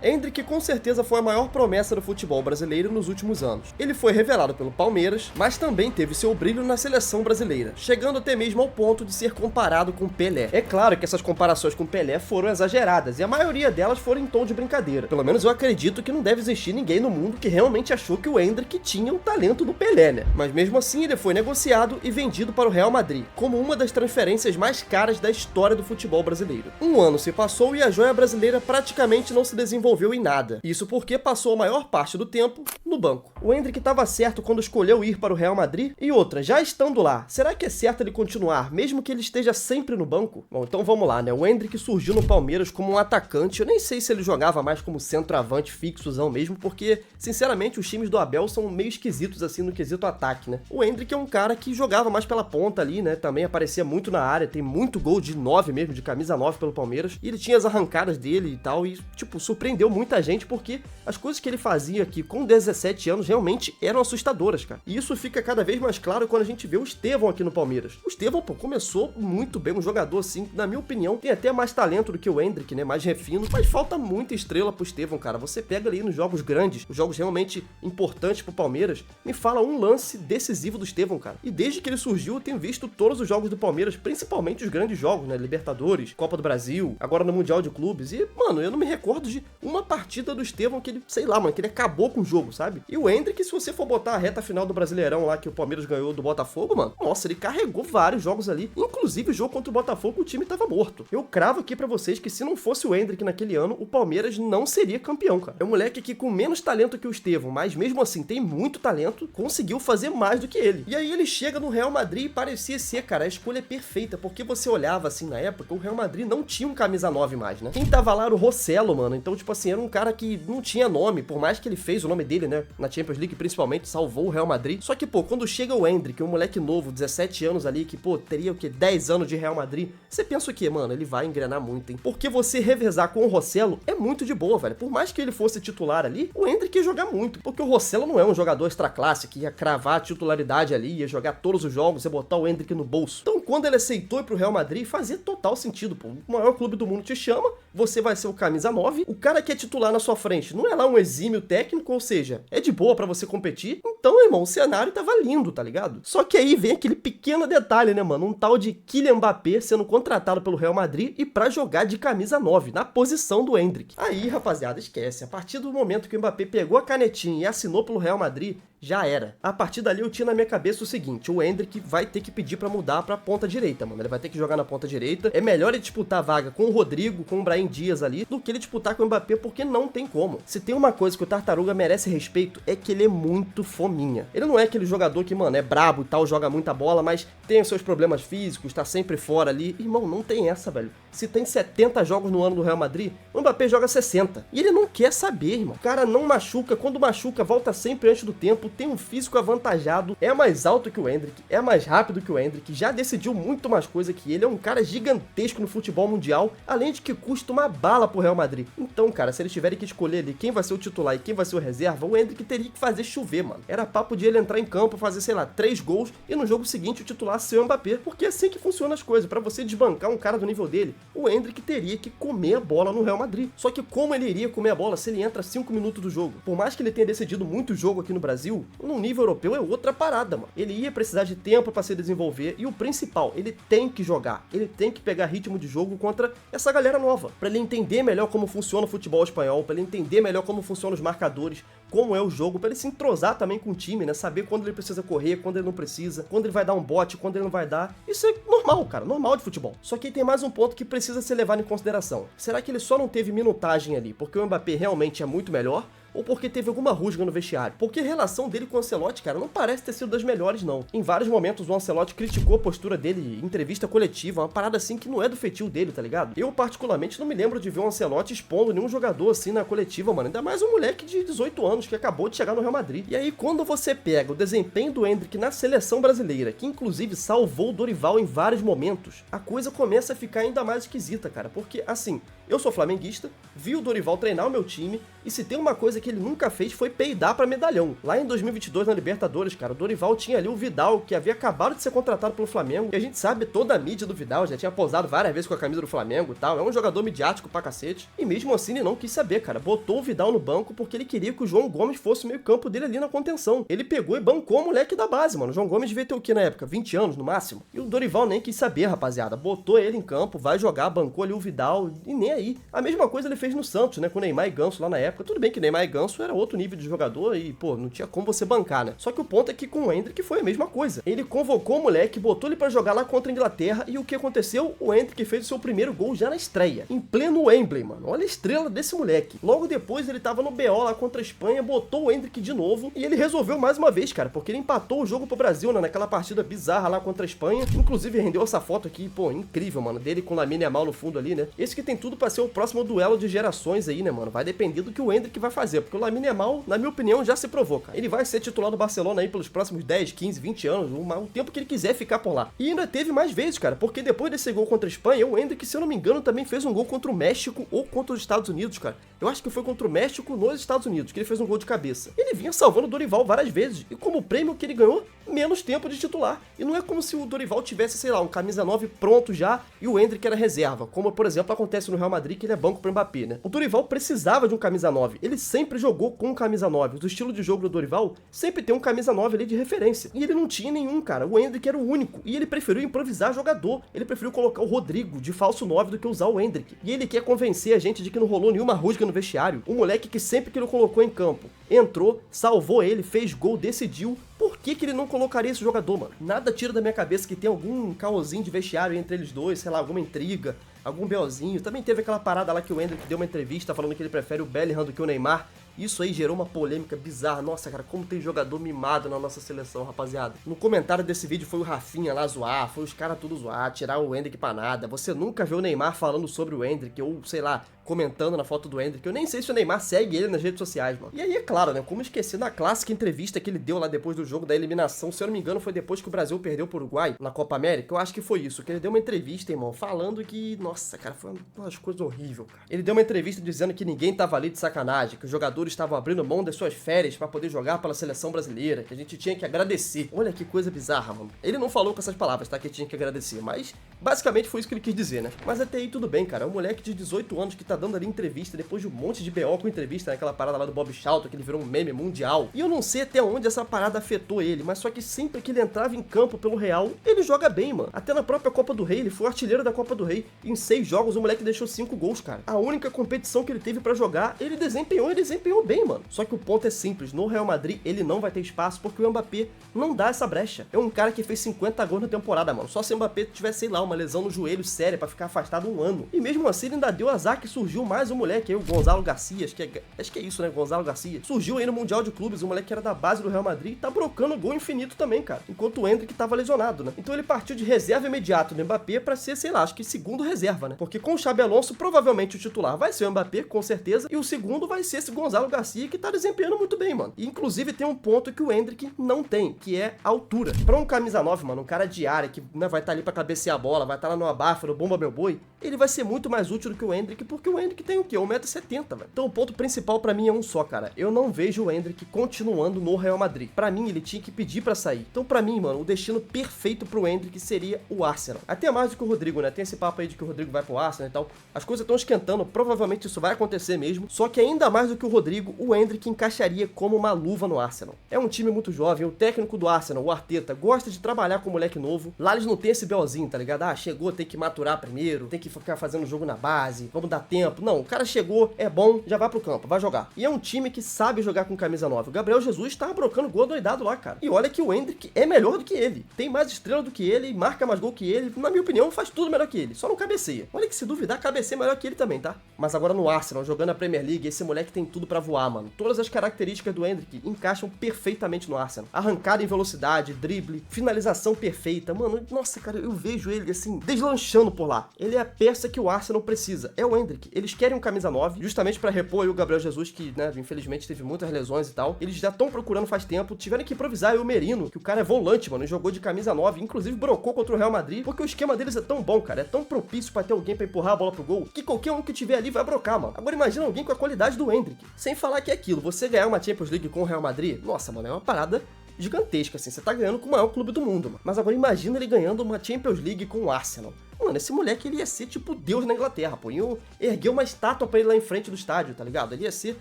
Endrick com certeza foi a maior promessa do futebol brasileiro nos últimos anos. Ele foi revelado pelo Palmeiras, mas também teve seu brilho na seleção brasileira, chegando até mesmo ao ponto de ser comparado com Pelé. É claro que essas comparações com Pelé foram exageradas, e a maioria delas foram em tom de brincadeira. Pelo menos eu acredito que não deve existir ninguém no mundo que realmente achou que o Endrick tinha o talento do Pelé, né? Mas mesmo assim ele foi negociado e vendido para o Real Madrid, como uma das transferências mais caras da história do futebol brasileiro. Um ano se passou e a joia brasileira praticamente não se desenvolveu em nada. Isso porque passou a maior parte do tempo no banco. O Endrick estava certo quando escolheu ir para o Real Madrid? E outra, já estando lá, será que é certo ele continuar, mesmo que ele esteja sempre no banco? Bom, então vamos lá, né? O Endrick surgiu no Palmeiras como um atacante. Eu nem sei se ele jogava mais como centroavante fixozão mesmo, porque, sinceramente, os times do Abel são meio esquisitos assim no quesito ataque, né? O Endrick é um cara que jogava mais pela ponta ali, né? Também aparecia muito na área, tem muito gol de 9 mesmo, de camisa 9 pelo Palmeiras. E ele tinha as arrancadas dele e tal, e, tipo, surpreendeu muita gente porque as coisas que ele fazia aqui com 17 anos realmente eram assustadoras, cara. E isso fica cada vez mais claro quando a gente vê o Estevão aqui no Palmeiras. O Estevão, pô, começou muito bem, um jogador assim, na minha opinião, tem até mais talento do que o Endrick, né? Mais refino, mas falta muita estrela pro Estevão, cara. Você pega ali nos jogos grandes, os jogos realmente importantes pro Palmeiras, me fala um lance decisivo do Estevão, cara. E desde que ele surgiu, eu tenho visto todos os jogos do Palmeiras, principalmente os grandes jogos, né? Libertadores, Copa do Brasil, agora no Mundial de Clubes. E, mano, eu não me recordo de uma partida do Estevão que ele, sei lá, mano, que ele acabou com o jogo, sabe? E o Endrick, se você for botar a reta final do Brasileirão lá que o Palmeiras ganhou do Botafogo, mano, nossa, ele carregou vários jogos ali, inclusive o jogo contra o Botafogo, o time tava morto. Eu cravo aqui pra vocês que se não fosse o Endrick naquele ano, o Palmeiras não seria campeão, cara. É um moleque aqui com menos talento que o Estevão, mas mesmo assim tem muito talento, conseguiu fazer mais do que ele. E aí ele chega no Real Madrid e parecia ser, cara, a escolha perfeita, porque você olhava assim na época, o Real Madrid não tinha um camisa 9 mais, né? Quem tava lá era o Rossello, mano, então tipo assim, era um cara que não tinha nome, por mais que ele fez o nome dele, né, na Champions League principalmente, salvou o Real Madrid. Só que, pô, quando chega o Endrick, um moleque novo, 17 anos ali, que, pô, teria o quê? 10 anos de Real Madrid, você pensa o quê, mano? Ele vai engrenar muito, hein? Porque você revezar com o Rossello é muito de boa, velho. Por mais que ele fosse titular ali, o Endrick ia jogar muito, porque o Rossello não é um jogador extra classe que ia cravar a titularidade ali, ia jogar todos os jogos e botar o Endrick no bolso. Então, quando ele aceitou ir pro Real Madrid, fazia total sentido, pô. O maior clube do mundo te chama, você vai ser o camisa 9, o cara que é titular na sua frente não é lá um exímio técnico, ou seja, é de boa pra você competir. Então, irmão, o cenário tava lindo, tá ligado? Só que aí vem aquele pequeno detalhe, né, mano? Um tal de Kylian Mbappé sendo contratado pelo Real Madrid e pra jogar de camisa 9, na posição do Endrick. Aí, rapaziada, esquece. A partir do momento que o Mbappé pegou a canetinha e assinou pelo Real Madrid, já era. A partir dali eu tinha na minha cabeça o seguinte: o Endrick vai ter que pedir pra mudar pra ponta direita, mano. Ele vai ter que jogar na ponta direita. É melhor ele disputar a vaga com o Rodrigo, com o Brahim Dias ali, do que ele disputar com o Mbappé, porque não tem como. Se tem uma coisa que o Tartaruga merece respeito, é que ele é muito fominha. Ele não é aquele jogador que, mano, é brabo e tal, joga muita bola, mas tem os seus problemas físicos, tá sempre fora ali. Irmão, não tem essa, velho. Se tem 70 jogos no ano do Real Madrid, o Mbappé joga 60. E ele não quer saber, irmão. O cara não machuca. Quando machuca, volta sempre antes do tempo, tem um físico avantajado, é mais alto que o Endrick, é mais rápido que o Endrick, já decidiu muito mais coisa que ele, é um cara gigantesco no futebol mundial, além de que custa uma bala pro Real Madrid. Então, cara, se eles tiverem que escolher ali quem vai ser o titular e quem vai ser o reserva, o Endrick teria que fazer chover, mano. Era papo de ele entrar em campo, fazer, sei lá, 3 gols e no jogo seguinte o titular ser o Mbappé, porque é assim que funcionam as coisas. Pra você desbancar um cara do nível dele, o Endrick teria que comer a bola no Real Madrid. Só que como ele iria comer a bola se ele entra 5 minutos do jogo? Por mais que ele tenha decidido muito jogo aqui no Brasil, num nível europeu é outra parada, mano. Ele ia precisar de tempo pra se desenvolver e o principal, ele tem que jogar, ele tem que pegar ritmo de jogo contra essa galera nova, pra ele entender melhor como funciona o futebol espanhol, pra ele entender melhor como funcionam os marcadores, como é o jogo, pra ele se entrosar também com o time, né? Saber quando ele precisa correr, quando ele não precisa, quando ele vai dar um bote, quando ele não vai dar. Isso é normal, cara, normal de futebol. Só que tem mais um ponto que precisa ser levado em consideração. Será que ele só não teve minutagem ali porque o Mbappé realmente é muito melhor? Ou porque teve alguma rusga no vestiário? Porque a relação dele com o Ancelotti, cara, não parece ter sido das melhores, não. Em vários momentos o Ancelotti criticou a postura dele em entrevista coletiva, uma parada assim que não é do feitio dele, tá ligado? Eu, particularmente, não me lembro de ver o Ancelotti expondo nenhum jogador assim na coletiva, mano. Ainda mais um moleque de 18 anos que acabou de chegar no Real Madrid. E aí, quando você pega o desempenho do Endrick na seleção brasileira, que inclusive salvou o Dorival em vários momentos, a coisa começa a ficar ainda mais esquisita, cara. Porque, assim, eu sou flamenguista, vi o Dorival treinar o meu time, e se tem uma coisa que que ele nunca fez foi peidar pra medalhão. Lá em 2022, na Libertadores, cara, o Dorival tinha ali o Vidal, que havia acabado de ser contratado pelo Flamengo, e a gente sabe toda a mídia do Vidal, já tinha posado várias vezes com a camisa do Flamengo e tal, é um jogador midiático pra cacete, e mesmo assim ele não quis saber, cara, botou o Vidal no banco porque ele queria que o João Gomes fosse o meio campo dele ali na contenção. Ele pegou e bancou o moleque da base, mano. O João Gomes devia ter o que na época? 20 anos no máximo. E o Dorival nem quis saber, rapaziada, botou ele em campo, vai jogar, bancou ali o Vidal, e nem aí. A mesma coisa ele fez no Santos, né, com o Neymar e Ganso lá na época. Tudo bem que Neymar e Ganso era outro nível de jogador e, pô, não tinha como você bancar, né? Só que o ponto é que com o Endrick foi a mesma coisa. Ele convocou o moleque, botou ele pra jogar lá contra a Inglaterra e o que aconteceu? O Endrick fez o seu primeiro gol já na estreia, em pleno Wembley, mano. Olha a estrela desse moleque. Logo depois ele tava no BO lá contra a Espanha, botou o Endrick de novo e ele resolveu mais uma vez, cara, porque ele empatou o jogo pro Brasil, né, naquela partida bizarra lá contra a Espanha. Inclusive rendeu essa foto aqui, pô, incrível, mano, dele com o Lamine Yamal no fundo ali, né? Esse que tem tudo pra ser o próximo duelo de gerações aí, né, mano? Vai depender do que o Endrick vai fazer, porque o Lamine Yamal, na minha opinião, já se provou, cara. Ele vai ser titular do Barcelona aí pelos próximos 10, 15, 20 anos, o tempo que ele quiser ficar por lá. E ainda teve mais vezes, cara, porque depois desse gol contra a Espanha, o Endrick, se eu não me engano, também fez um gol contra o México ou contra os Estados Unidos, cara. Eu acho que foi contra o México nos Estados Unidos, que ele fez um gol de cabeça. Ele vinha salvando o Dorival várias vezes, e como prêmio que ele ganhou, menos tempo de titular. E não é como se o Dorival tivesse, sei lá, um camisa 9 pronto já, e o Endrick era reserva, como, por exemplo, acontece no Real Madrid, que ele é banco pro Mbappé, né? O Dorival precisava de um camisa 9, ele sempre jogou com camisa 9. O estilo de jogo do Dorival sempre tem um camisa 9 ali de referência. E ele não tinha nenhum, cara. O Endrick era o único. E ele preferiu improvisar jogador. Ele preferiu colocar o Rodrigo de falso 9 do que usar o Endrick. E ele quer convencer a gente de que não rolou nenhuma rusga no vestiário. O moleque que sempre que ele colocou em campo, entrou, salvou ele, fez gol, decidiu. Por que ele não colocaria esse jogador, mano? Nada tira da minha cabeça que tem algum caosinho de vestiário entre eles dois, sei lá, alguma intriga, algum BOzinho. Também teve aquela parada lá que o Endrick deu uma entrevista falando que ele prefere o Bellingham do que o Neymar. Isso aí gerou uma polêmica bizarra. Nossa, cara, como tem jogador mimado na nossa seleção, rapaziada. No comentário desse vídeo foi o Rafinha lá zoar, foi os caras tudo zoar, tirar o Endrick pra nada. Você nunca vê o Neymar falando sobre o Endrick, ou sei lá, comentando na foto do Endrick. Eu nem sei se o Neymar segue ele nas redes sociais, mano. E aí, é claro, né, como esquecer da clássica entrevista que ele deu lá depois do jogo da eliminação, se eu não me engano, foi depois que o Brasil perdeu pro Uruguai na Copa América. Eu acho que foi isso, que ele deu uma entrevista, irmão, falando que, nossa, cara, foi uma coisa horrível, cara. Ele deu uma entrevista dizendo que ninguém tava ali de sacanagem, que os jogadores estavam abrindo mão das suas férias pra poder jogar pela seleção brasileira, que a gente tinha que agradecer. Olha que coisa bizarra, mano. Ele não falou com essas palavras, tá, que tinha que agradecer, mas basicamente foi isso que ele quis dizer, né? Mas até aí tudo bem, cara. É um moleque de 18 anos que tá dando ali entrevista depois de um monte de BO com entrevista, naquela parada lá do Bob Charlton, que ele virou um meme mundial. E eu não sei até onde essa parada afetou ele, mas só que sempre que ele entrava em campo pelo Real, ele joga bem, mano. Até na própria Copa do Rei, ele foi o artilheiro da Copa do Rei. Em 6 jogos, o moleque deixou 5 gols, cara. A única competição que ele teve pra jogar, ele desempenhou bem, mano. Só que o ponto é simples, no Real Madrid ele não vai ter espaço porque o Mbappé não dá essa brecha. É um cara que fez 50 gols na temporada, mano. Só se o Mbappé tivesse, sei lá, uma lesão no joelho séria pra ficar afastado um ano. E mesmo assim ele ainda deu azar que surgiu mais um moleque aí, o Gonzalo Garcia, acho que é isso, né, Gonzalo Garcia. Surgiu aí no Mundial de Clubes, um moleque que era da base do Real Madrid e tá brocando gol infinito também, cara. Enquanto o Endrick tava lesionado, né? Então ele partiu de reserva imediato do Mbappé pra ser, sei lá, acho que segundo reserva, né? Porque com o Xabi Alonso, provavelmente o titular vai ser o Mbappé, com certeza, e o segundo vai ser esse Gonzalo Garcia que tá desempenhando muito bem, mano. E inclusive tem um ponto que o Endrick não tem, que é a altura. Pra um camisa 9, mano, um cara de área que, né, vai estar ali pra cabecear a bola, vai estar lá no abafa, no bomba meu boi, ele vai ser muito mais útil do que o Endrick, porque o Endrick tem o quê? 1,70 m, velho. Então o ponto principal pra mim é um só, cara. Eu não vejo o Endrick continuando no Real Madrid. Pra mim, ele tinha que pedir pra sair. Então pra mim, mano, o destino perfeito pro Endrick seria o Arsenal. Até mais do que o Rodrigo, né? Tem esse papo aí de que o Rodrigo vai pro Arsenal e tal. As coisas estão esquentando, provavelmente isso vai acontecer mesmo. Só que ainda mais do que o Rodrigo, o Endrick encaixaria como uma luva no Arsenal. É um time muito jovem, o técnico do Arsenal, o Arteta, gosta de trabalhar com moleque novo. Lá eles não tem esse BOzinho, tá ligado? Ah, chegou, tem que maturar primeiro, tem que ficar fazendo jogo na base, vamos dar tempo. Não, o cara chegou, é bom, já vai pro campo, vai jogar. E é um time que sabe jogar com camisa 9. O Gabriel Jesus tá brocando gol doidado lá, cara. E olha que o Endrick é melhor do que ele. Tem mais estrela do que ele, marca mais gol que ele. Na minha opinião, faz tudo melhor que ele. Só não cabeceia. Olha que se duvidar, cabeceia melhor que ele também, tá? Mas agora no Arsenal, jogando a Premier League, esse moleque tem tudo pra voar, mano. Todas as características do Endrick encaixam perfeitamente no Arsenal. Arrancada em velocidade, drible, finalização perfeita. Mano, nossa, cara, eu vejo ele assim, deslanchando por lá. Ele é a peça que o Arsenal precisa. É o Endrick. Eles querem um camisa 9, justamente pra repor aí o Gabriel Jesus, que, né, infelizmente teve muitas lesões e tal. Eles já estão procurando faz tempo, tiveram que improvisar aí o Merino, que o cara é volante, mano, e jogou de camisa 9, inclusive brocou contra o Real Madrid, porque o esquema deles é tão bom, cara, é tão propício pra ter alguém pra empurrar a bola pro gol, que qualquer um que tiver ali vai brocar, mano. Agora imagina alguém com a qualidade do Endrick. Sem falar que é aquilo, você ganhar uma Champions League com o Real Madrid, nossa, mano, é uma parada gigantesca, assim, você tá ganhando com o maior clube do mundo, mano. Mas agora imagina ele ganhando uma Champions League com o Arsenal. Mano, esse moleque, ele ia ser tipo Deus na Inglaterra, pô. Iam erguer uma estátua pra ele lá em frente do estádio, tá ligado? Ele ia ser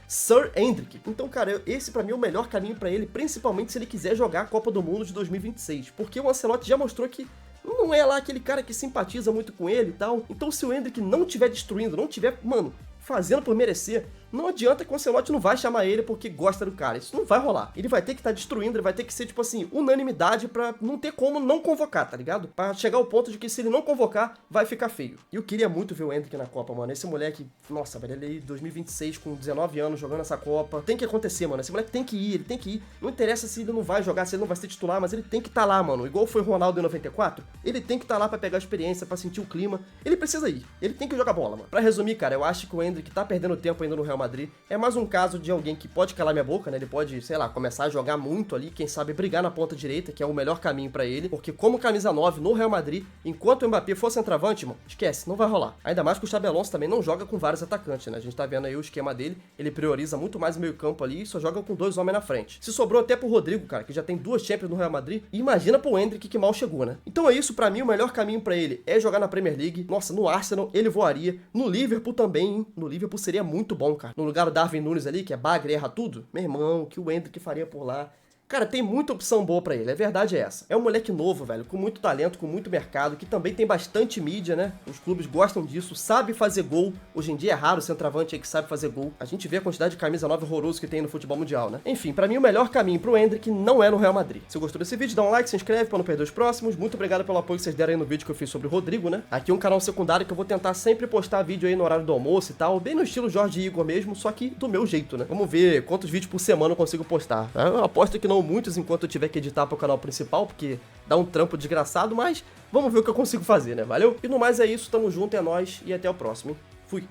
Sir Endrick. Então, cara, esse pra mim é o melhor caminho pra ele, principalmente se ele quiser jogar a Copa do Mundo de 2026. Porque o Ancelotti já mostrou que não é lá aquele cara que simpatiza muito com ele e tal. Então, se o Endrick não estiver destruindo, não tiver, mano, fazendo por merecer, não adianta que o Ancelotti não vai chamar ele porque gosta do cara. Isso não vai rolar. Ele vai ter que estar destruindo, ele vai ter que ser, tipo assim, unanimidade pra não ter como não convocar, tá ligado? Pra chegar ao ponto de que se ele não convocar, vai ficar feio. E eu queria muito ver o Endrick na Copa, mano. Esse moleque, nossa, velho, ele aí 2026 com 19 anos jogando essa Copa. Tem que acontecer, mano. Esse moleque tem que ir, ele tem que ir. Não interessa se ele não vai jogar, se ele não vai ser titular, mas ele tem que estar lá, mano. Igual foi o Ronaldo em 94, ele tem que estar lá pra pegar a experiência, pra sentir o clima. Ele precisa ir. Ele tem que jogar bola, mano. Pra resumir, cara, eu acho que o Endrick tá perdendo tempo ainda no Real Madrid. É mais um caso de alguém que pode calar minha boca, né? Ele pode, sei lá, começar a jogar muito ali, quem sabe brigar na ponta direita, que é o melhor caminho pra ele, porque como camisa 9 no Real Madrid, enquanto o Mbappé for centroavante, mano, esquece, não vai rolar. Ainda mais que o Xabi Alonso também não joga com vários atacantes, né? A gente tá vendo aí o esquema dele, ele prioriza muito mais o meio campo ali e só joga com 2 homens na frente. Se sobrou até pro Rodrigo, cara, que já tem 2 Champions no Real Madrid, e imagina pro Endrick que mal chegou, né? Então é isso, pra mim o melhor caminho pra ele é jogar na Premier League. Nossa, no Arsenal ele voaria, no Liverpool também, hein? No Liverpool seria muito bom, cara. No lugar do Darwin Núñez ali, que é bagre, erra tudo, meu irmão, que o Endrick faria por lá. Cara, tem muita opção boa pra ele, a verdade é essa. É um moleque novo, velho, com muito talento, com muito mercado, que também tem bastante mídia, né? Os clubes gostam disso, sabe fazer gol. Hoje em dia é raro o centroavante aí que sabe fazer gol. A gente vê a quantidade de camisa 9 horroroso que tem no futebol mundial, né? Enfim, pra mim o melhor caminho pro Endrick não é no Real Madrid. Se gostou desse vídeo, dá um like, se inscreve pra não perder os próximos. Muito obrigado pelo apoio que vocês deram aí no vídeo que eu fiz sobre o Rodrigo, né? Aqui é um canal secundário que eu vou tentar sempre postar vídeo aí no horário do almoço e tal, bem no estilo Jorge Igor mesmo, só que do meu jeito, né? Vamos ver quantos vídeos por semana eu consigo postar. Eu aposto que não muitos enquanto eu tiver que editar pro canal principal, porque dá um trampo desgraçado, mas vamos ver o que eu consigo fazer, né? Valeu? E no mais é isso, tamo junto, é nóis e até o próximo, hein? Fui!